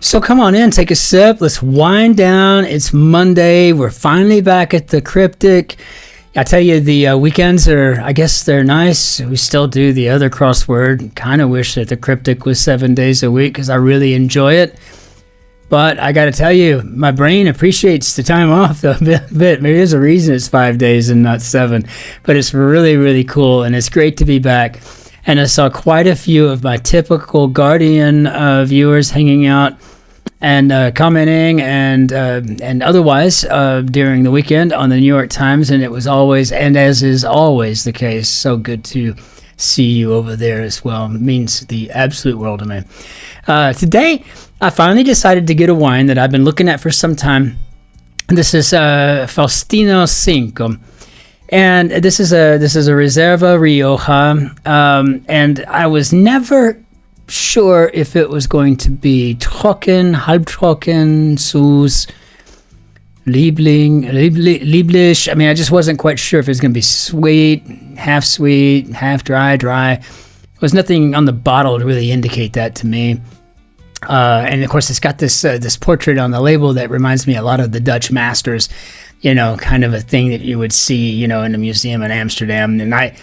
So come on in, take a sip. Let's wind down. It's Monday. We're finally back at the Cryptic. I tell you, the weekends are, I guess they're nice. We still do the other crossword. Kind of wish that the Cryptic was 7 days a week because I really enjoy it. But I got to tell you, my brain appreciates the time off a bit. Maybe there's a reason it's 5 days and not 7. But it's really, really cool, and it's great to be back. And I saw quite a few of my typical Guardian viewers hanging out and commenting and otherwise during the weekend on the New York Times, and it was always, and as is always the case, so good to see you over there as well. It means the absolute world to me. Today, I finally decided to get a wine that I've been looking at for some time. This is Faustino Cinco. And this is a Reserva Rioja, and I was never sure if it was going to be trocken, halbtrocken, süß, lieblich. I mean, I just wasn't quite sure if it was going to be sweet, half dry. There was nothing on the bottle to really indicate that to me. And of course, it's got this portrait on the label that reminds me a lot of the Dutch masters. You know, kind of a thing that you would see, you know, in a museum in Amsterdam. And I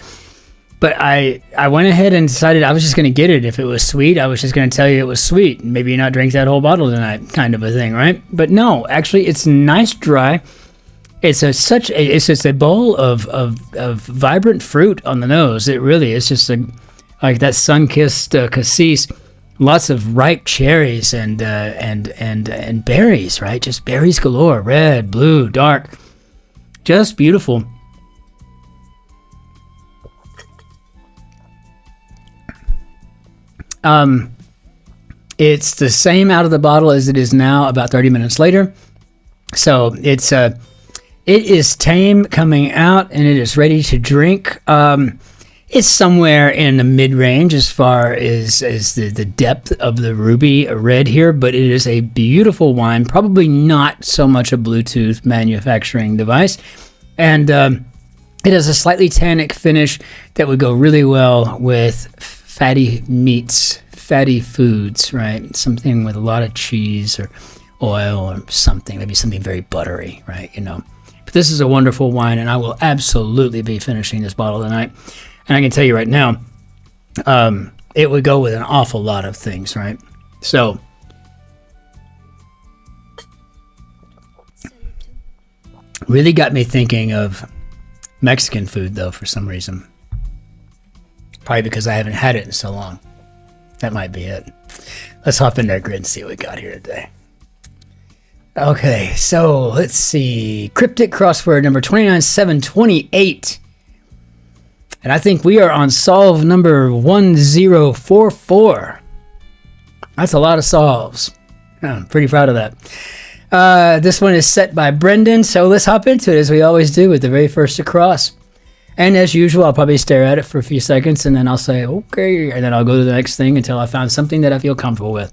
went ahead and decided I was just going to get it. If it was sweet, I was just going to tell you it was sweet. Maybe not drink that whole bottle tonight, kind of a thing, right? But no, actually, it's nice dry. It's just a bowl of vibrant fruit on the nose. It really is just like that sun-kissed cassis. Lots of ripe cherries and berries, right? Just berries galore, red, blue, dark. Just beautiful. It's the same out of the bottle as it is now, about 30 minutes later. So it is tame coming out, and it is ready to drink. It's somewhere in the mid-range as far as the depth of the ruby red here, but it is a beautiful wine, probably not so much a Bluetooth manufacturing device. And it has a slightly tannic finish that would go really well with fatty meats, fatty foods, right? Something with a lot of cheese or oil or something, maybe something very buttery, right? You know. But this is a wonderful wine, and I will absolutely be finishing this bottle tonight. And I can tell you right now, it would go with an awful lot of things, right? So, really got me thinking of Mexican food, though, for some reason. Probably because I haven't had it in so long. That might be it. Let's hop in there, Grid, and see what we got here today. Okay, so let's see. Cryptic crossword number 29728. And I think we are on solve number 1044. That's a lot of solves. I'm pretty proud of that. This one is set by Brendan, so let's hop into it as we always do with the very first across. And as usual, I'll probably stare at it for a few seconds, and then I'll say, okay, and then I'll go to the next thing until I found something that I feel comfortable with.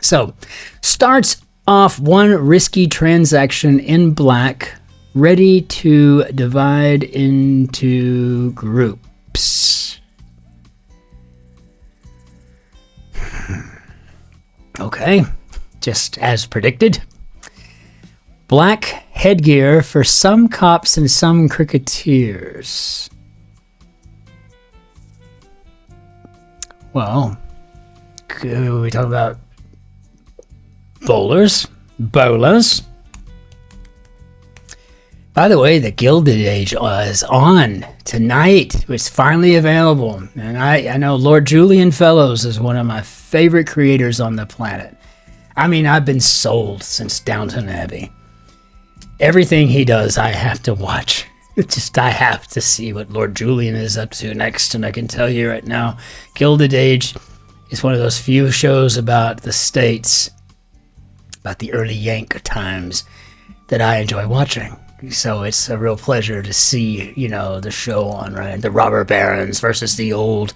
So, starts off one risky transaction in black, ready to divide into groups. Okay, just as predicted. Black headgear for some cops and some cricketers. Well, we talk about bowlers. By the way, the Gilded Age is on tonight. It's finally available. And I know Lord Julian Fellows is one of my favorite creators on the planet. I mean, I've been sold since Downton Abbey. Everything he does, I have to watch. I have to see what Lord Julian is up to next. And I can tell you right now, Gilded Age is one of those few shows about the States, about the early Yank times, that I enjoy watching. So it's a real pleasure to see, you know, the show on, right? The robber barons versus the old,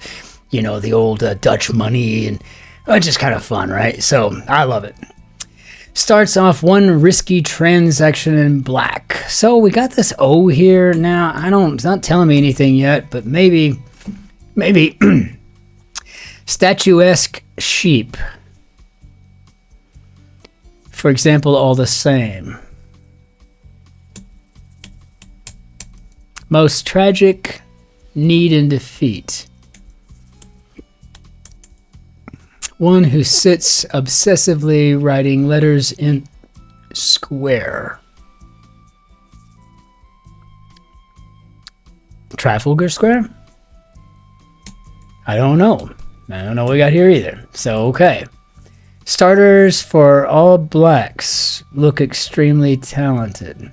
you know, the old Dutch money, and it's just kind of fun, right? So I love it. Starts off one risky transaction in black. So we got this O here now. It's not telling me anything yet, but maybe statuesque sheep. For example, all the same. Most tragic, need and defeat. One who sits obsessively writing letters in square. Trafalgar Square? I don't know. I don't know what we got here either. So, okay. Starters for all blacks look extremely talented.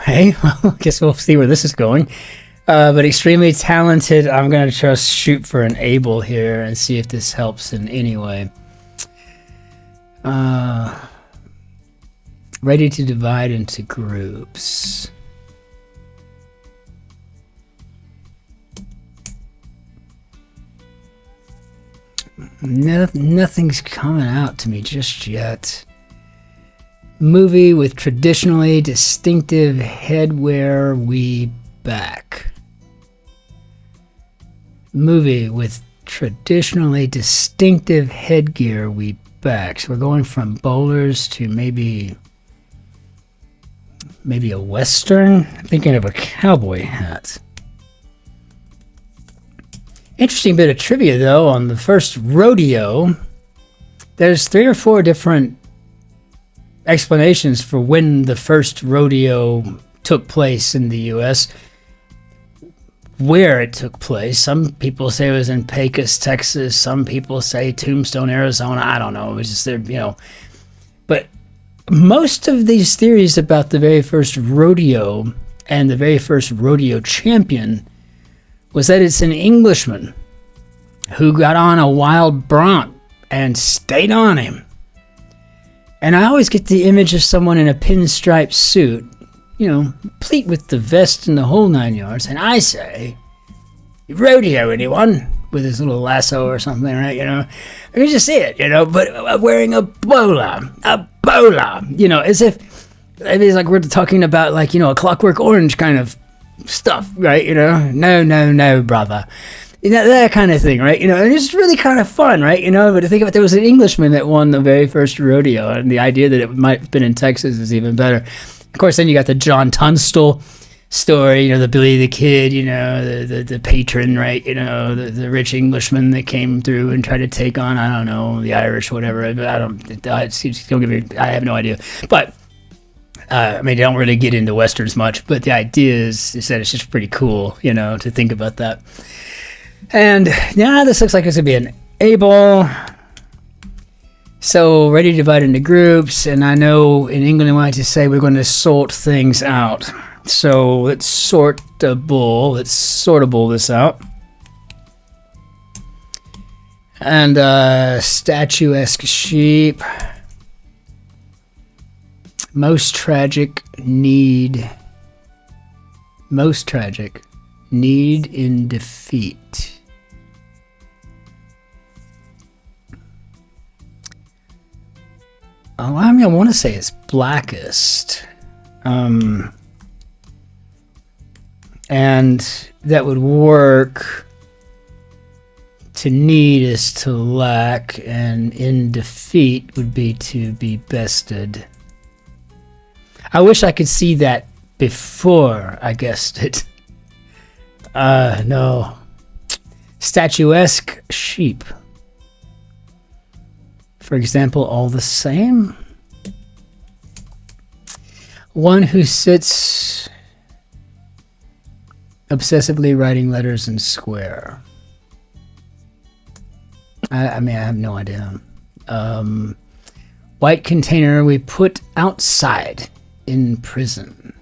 Hey, well, I guess we'll see where this is going. But extremely talented, I'm going to just shoot for an able here and see if this helps in any way. Ready to divide into groups. Nothing's coming out to me just yet. Movie with traditionally distinctive headwear we back. Movie with traditionally distinctive headgear we back. So we're going from bowlers to maybe a Western. I'm thinking of a cowboy hat. Interesting bit of trivia though on the first rodeo. There's 3 or 4 different explanations for when the first rodeo took place in the US, where it took place. Some people say it was in Pecos, Texas. Some people say Tombstone, Arizona. I don't know. It was just there, you know. But most of these theories about the very first rodeo and the very first rodeo champion was that it's an Englishman who got on a wild bronc and stayed on him. And I always get the image of someone in a pinstripe suit, you know, complete with the vest and the whole 9 yards. And I say, you rodeo anyone? With his little lasso or something, right? You know, I can just see it, you know, but wearing a bowler, you know, as if it's like we're talking about, like, you know, a Clockwork Orange kind of stuff, right? You know, no, brother. You know, that kind of thing, right? You know, and it's really kind of fun, right? You know, but to think of it, there was an Englishman that won the very first rodeo, and the idea that it might have been in Texas is even better. Of course, then you got the John Tunstall story, you know, the Billy the Kid, you know, the patron, right? You know, the rich Englishman that came through and tried to take on, I don't know, the Irish, whatever. Don't give me, I have no idea. But I mean, they don't really get into Westerns much, but the idea is that it's just pretty cool, you know, to think about that. And yeah, this looks like it's going to be an able. So ready to divide into groups. And I know in England, we like to say we're going to sort things out. So let's sortable this out. And statuesque sheep. Most tragic, need in defeat. Oh, I mean, I want to say it's blackest. And that would work. To need is to lack, and in defeat would be to be bested. I wish I could see that before I guessed it. No. Statuesque sheep. For example, all the same. One who sits obsessively writing letters in square. I mean, I have no idea. White container we put outside in prison.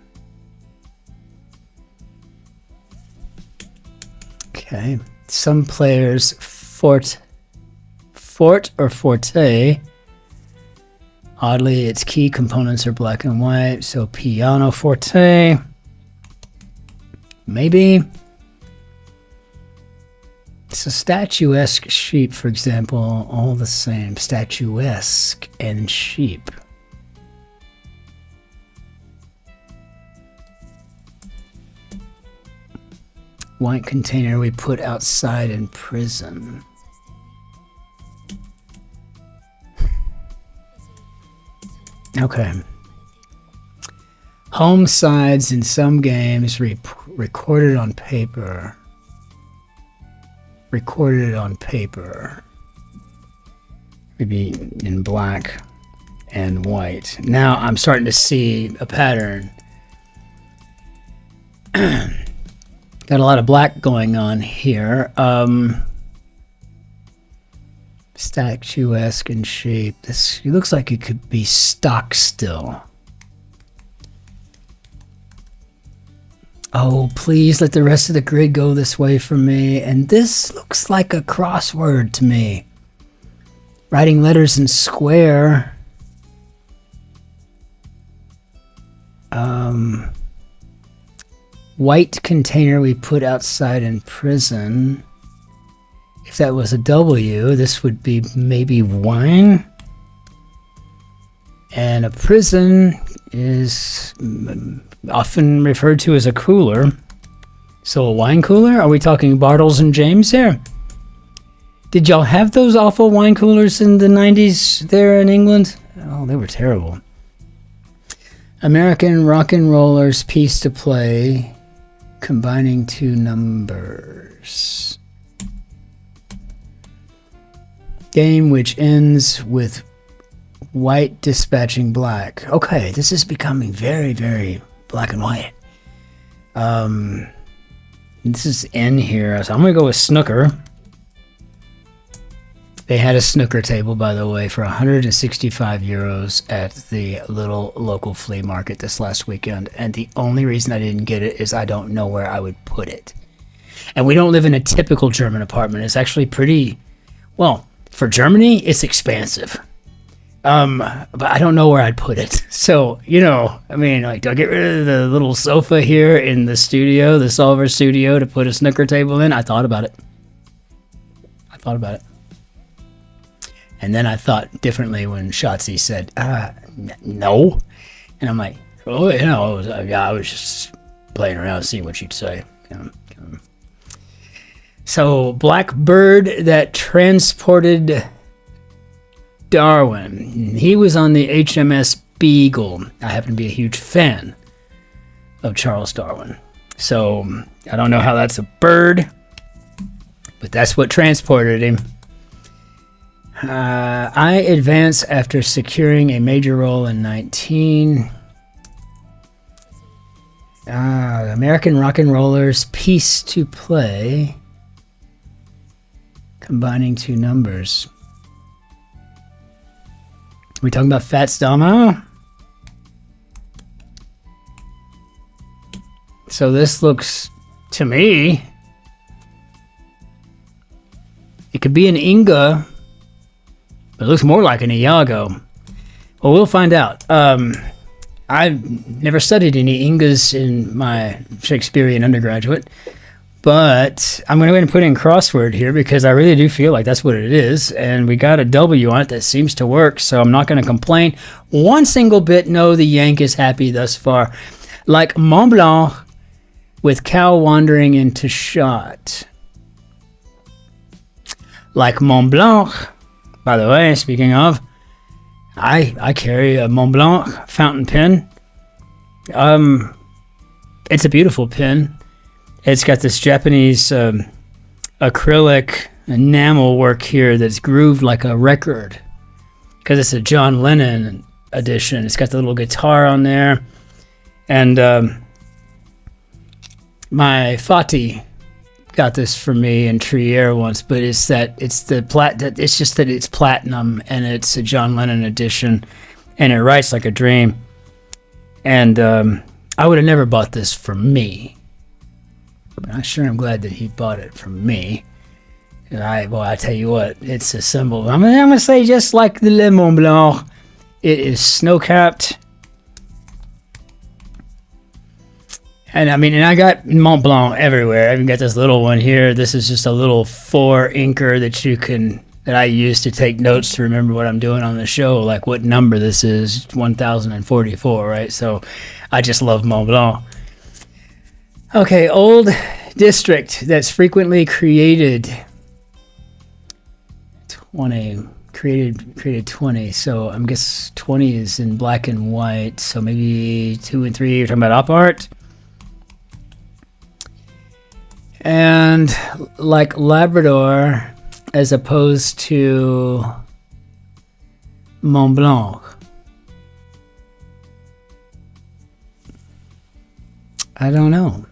Okay. Some players fort or forte. Oddly, its key components are black and white, so piano forte. Maybe. So statuesque sheep, for example, all the same. Statuesque and sheep. White container we put outside in prison. Okay. Home sides in some games recorded on paper. Recorded on paper. Maybe in black and white. Now I'm starting to see a pattern. Got a lot of black going on here. Statuesque in shape. This it looks like it could be stock still. Oh, please let the rest of the grid go this way for me. And this looks like a crossword to me. Writing letters in square. White container we put outside in prison. If that was a W, this would be maybe wine. And a prison is often referred to as a cooler. So a wine cooler? Are we talking Bartles and James here? Did y'all have those awful wine coolers in the 90s there in England? Oh, they were terrible. American rock and rollers piece to play. Combining two numbers. Game which ends with white dispatching black. Okay, this is becoming very, very black and white. This is N here, so I'm gonna go with snooker. They had a snooker table, by the way, for 165 euros at the little local flea market this last weekend. And the only reason I didn't get it is I don't know where I would put it. And we don't live in a typical German apartment. It's actually pretty, well, for Germany, it's expansive. But I don't know where I'd put it. So, you know, I mean, like, do I get rid of the little sofa here in the studio, the Solver studio, to put a snooker table in? I thought about it. And then I thought differently when Shotzi said, no. And I'm like, oh, you know, I was just playing around, seeing what she'd say. So, black bird that transported Darwin. He was on the HMS Beagle. I happen to be a huge fan of Charles Darwin. So, I don't know how that's a bird, but that's what transported him. I advance after securing a major role in 19. American rock and rollers piece to play. Combining two numbers. Are we talking about Fats Domino? So this looks, to me, it could be an Inga, but it looks more like an Iago. Well, we'll find out. I've never studied any Ingas in my Shakespearean undergraduate, but I'm going to go ahead and put in crossword here because I really do feel like that's what it is. And we got a W on it that seems to work, so I'm not going to complain one single bit. No, the Yank is happy thus far. Like Mont Blanc with cow wandering into shot. Like Mont Blanc. By the way, speaking of, I carry a Mont Blanc fountain pen. It's a beautiful pen. It's got this Japanese acrylic enamel work here that's grooved like a record because it's a John Lennon edition. It's got the little guitar on there, and my Fati got this for me in Trier once, but it's just that it's platinum and it's a John Lennon edition, and it writes like a dream. And I would have never bought this for me, but I sure am glad that he bought it from me. And I tell you what, it's a symbol. I'm gonna say just like the Le Mont Blanc, it is snow-capped. And I mean, and I got Mont Blanc everywhere. I even got this little one here. This is just a little 4 inker that I use to take notes to remember what I'm doing on the show, like what number this is, 1044, right? So I just love Mont Blanc. Okay, old district that's frequently created. 20. created 20. So I guess 20 is in black and white. So maybe 2 and 3. You're talking about op art. And like Labrador, as opposed to Mont Blanc. I don't know.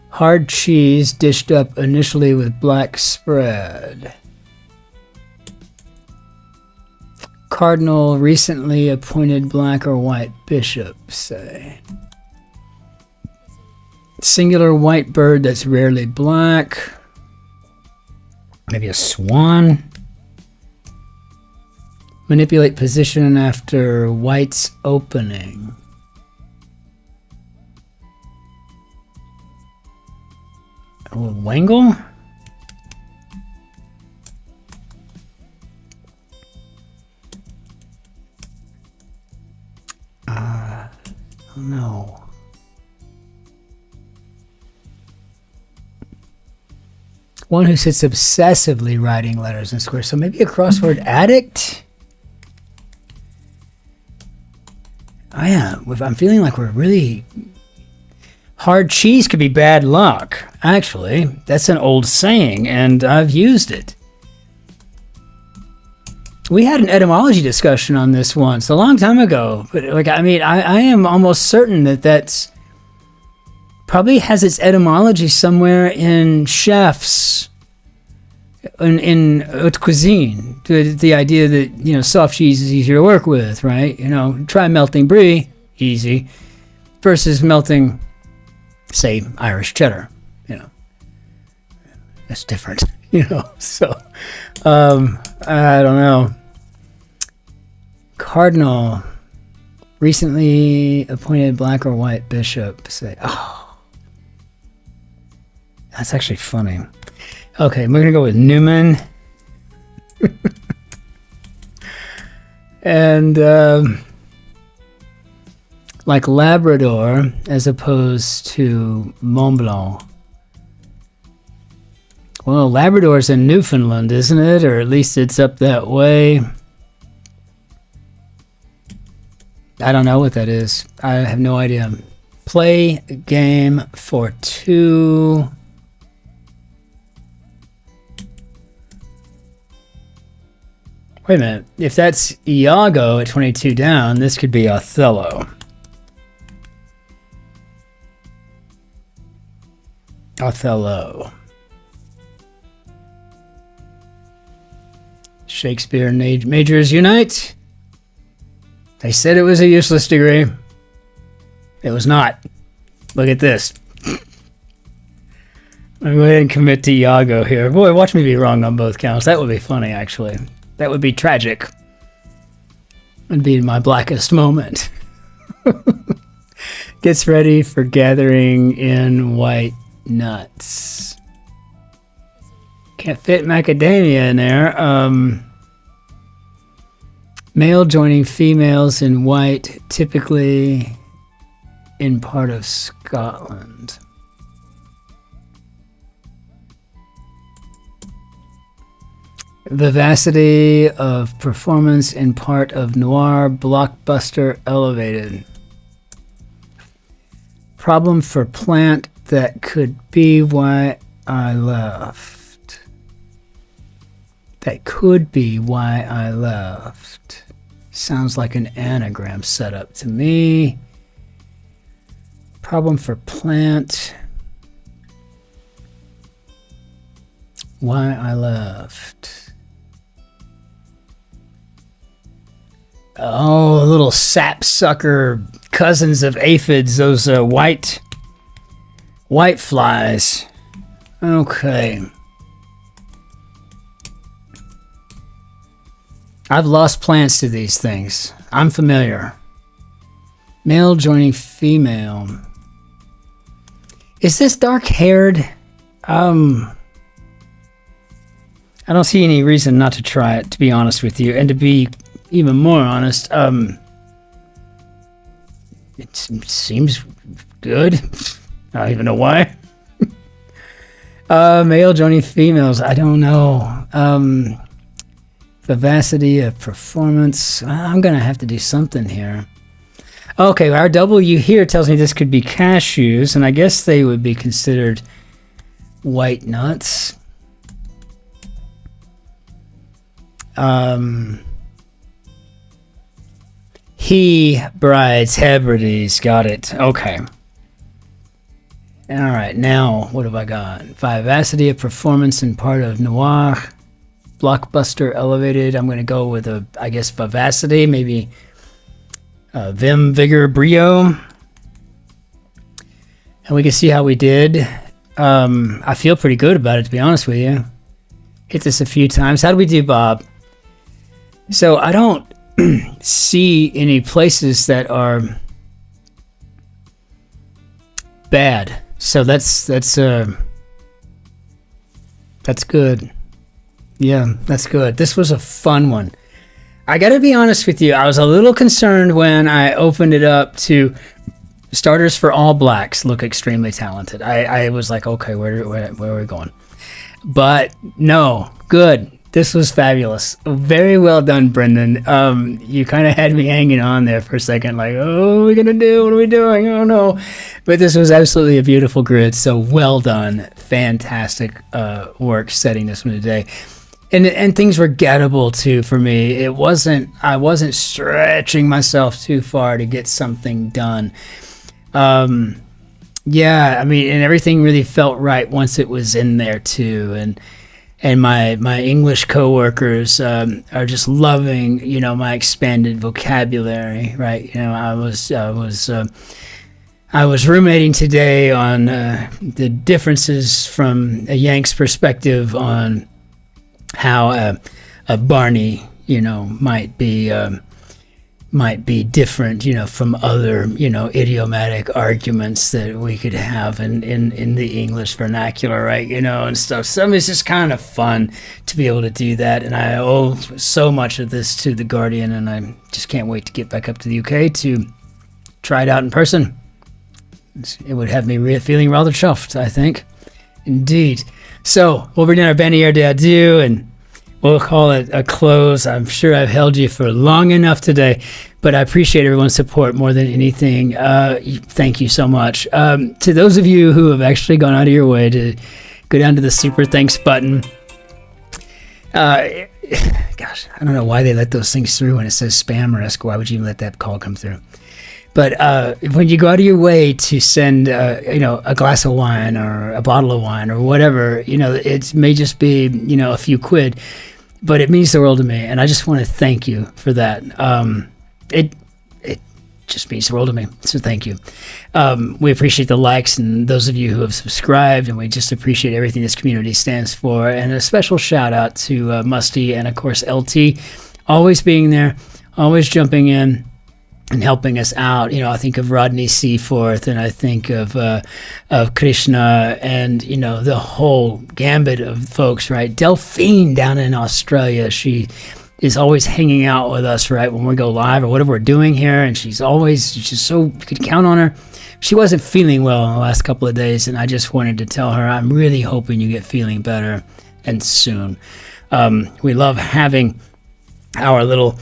Hard cheese dished up initially with black spread. Cardinal recently appointed black or white bishop, say. Singular white bird that's rarely black. Maybe a swan. Manipulate position after white's opening. Wangle? No. One who sits obsessively writing letters in squares. So maybe a crossword addict? I'm feeling like we're really... Hard cheese could be bad luck. Actually, that's an old saying, and I've used it. We had an etymology discussion on this once, a long time ago. But like, I mean, I am almost certain that that's probably has its etymology somewhere in chefs, in haute cuisine. The idea that, you know, soft cheese is easier to work with, right? You know, try melting brie, easy, versus melting, say, Irish cheddar, you know. That's different, you know. So, I don't know. Cardinal, recently appointed black or white bishop, say, oh, that's actually funny. Okay, we're gonna go with Newman. And like Labrador as opposed to Mont Blanc. Well, Labrador's in Newfoundland, isn't it? Or at least it's up that way. I don't know what that is. I have no idea. Play game for 2. Wait a minute. If that's Iago at 22 down, this could be Othello. Othello. Shakespeare majors unite. They said it was a useless degree. It was not. Look at this. I'm going to go ahead and commit to Iago here. Boy, watch me be wrong on both counts. That would be funny, actually. That would be tragic. It'd be my blackest moment. Gets ready for gathering in white nuts. Can't fit macadamia in there. Male joining females in white, typically in part of Scotland. Vivacity of performance in part of noir blockbuster elevated. Problem for plant that could be why I left. That could be why I left. Sounds like an anagram setup to me. Problem for plant. Why I left. Oh, little sapsucker cousins of aphids, those white flies. Okay. I've lost plants to these things. I'm familiar. Male joining female. Is this dark-haired? I don't see any reason not to try it, to be honest with you. And to be even more honest, it seems good. I don't even know why. Male joining females. I don't know. Vivacity of performance. I'm going to have to do something here. Okay, our W here tells me this could be cashews, and I guess they would be considered white nuts. He brides Hebrides. Got it. Okay. All right, now what have I got? Vivacity of performance and part of noir. Blockbuster elevated. I'm going to go with I guess vivacity, maybe vim, vigor, brio. And we can see how we did. I feel pretty good about it, to be honest with you. Hit this a few times. How do we do, Bob? So I don't see any places that are bad. So that's good. Yeah, that's good. This was a fun one. I got to be honest with you. I was a little concerned when I opened it up to starters for all blacks look extremely talented. I was like, okay, where are we going? But no, good. This was fabulous. Very well done, Brendan. You kind of had me hanging on there for a second, like, oh, what are we going to do? What are we doing? Oh, no. But this was absolutely a beautiful grid, so well done. Fantastic work setting this one today. And things were gettable, too, for me. I wasn't stretching myself too far to get something done. Yeah, I mean, and everything really felt right once it was in there, too. And my English coworkers are just loving, my expanded vocabulary, right? I was roommating today on the differences from a Yank's perspective on how a Barney, might be different, from other, idiomatic arguments that we could have in the English vernacular, right? And stuff. So it's just kind of fun to be able to do that. And I owe so much of this to The Guardian, and I just can't wait to get back up to the UK to try it out in person. It would have me feeling rather chuffed, I think. Indeed. So we'll bring down our bannière d'adieu, and we'll call it a close. I'm sure I've held you for long enough today, but I appreciate everyone's support more than anything. Thank you so much. To those of you who have actually gone out of your way to go down to the super thanks button. Gosh, I don't know why they let those things through when it says spam risk. Why would you even let that call come through? But when you go out of your way to send, a glass of wine or a bottle of wine or whatever, it may just be, a few quid, but it means the world to me. And I just want to thank you for that. It just means the world to me. So thank you. We appreciate the likes and those of you who have subscribed, and we just appreciate everything this community stands for. And a special shout out to Musty and, of course, LT, always being there, always jumping in and helping us out. I think of Rodney Seaforth, and I think of Krishna, and the whole gambit of folks, right? Delphine down in Australia, she is always hanging out with us, right, when we go live or whatever we're doing here, and she's so, you could count on her. She wasn't feeling well in the last couple of days, and I just wanted to tell her I'm really hoping you get feeling better, and soon. We love having our little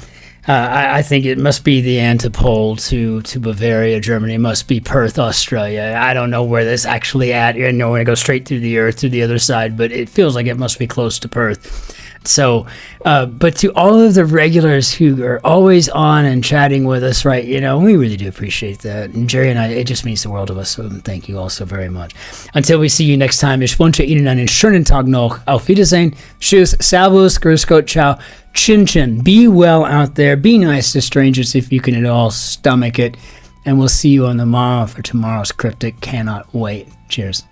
I think it must be the antipode to Bavaria, Germany. It must be Perth, Australia. I don't know where this actually at. We're going to go straight through the earth to the other side, but it feels like it must be close to Perth. So, but to all of the regulars who are always on and chatting with us, right, we really do appreciate that. And Jerry and I, it just means the world to us, so thank you all so very much. Until we see you next time, ich wünsche Ihnen einen schönen Tag noch. Auf Wiedersehen. Tschüss, servus, grüß Gott, ciao, Cin-Cin. Be well out there. Be nice to strangers if you can at all stomach it. And we'll see you on tomorrow for tomorrow's Cryptic. Cannot wait. Cheers.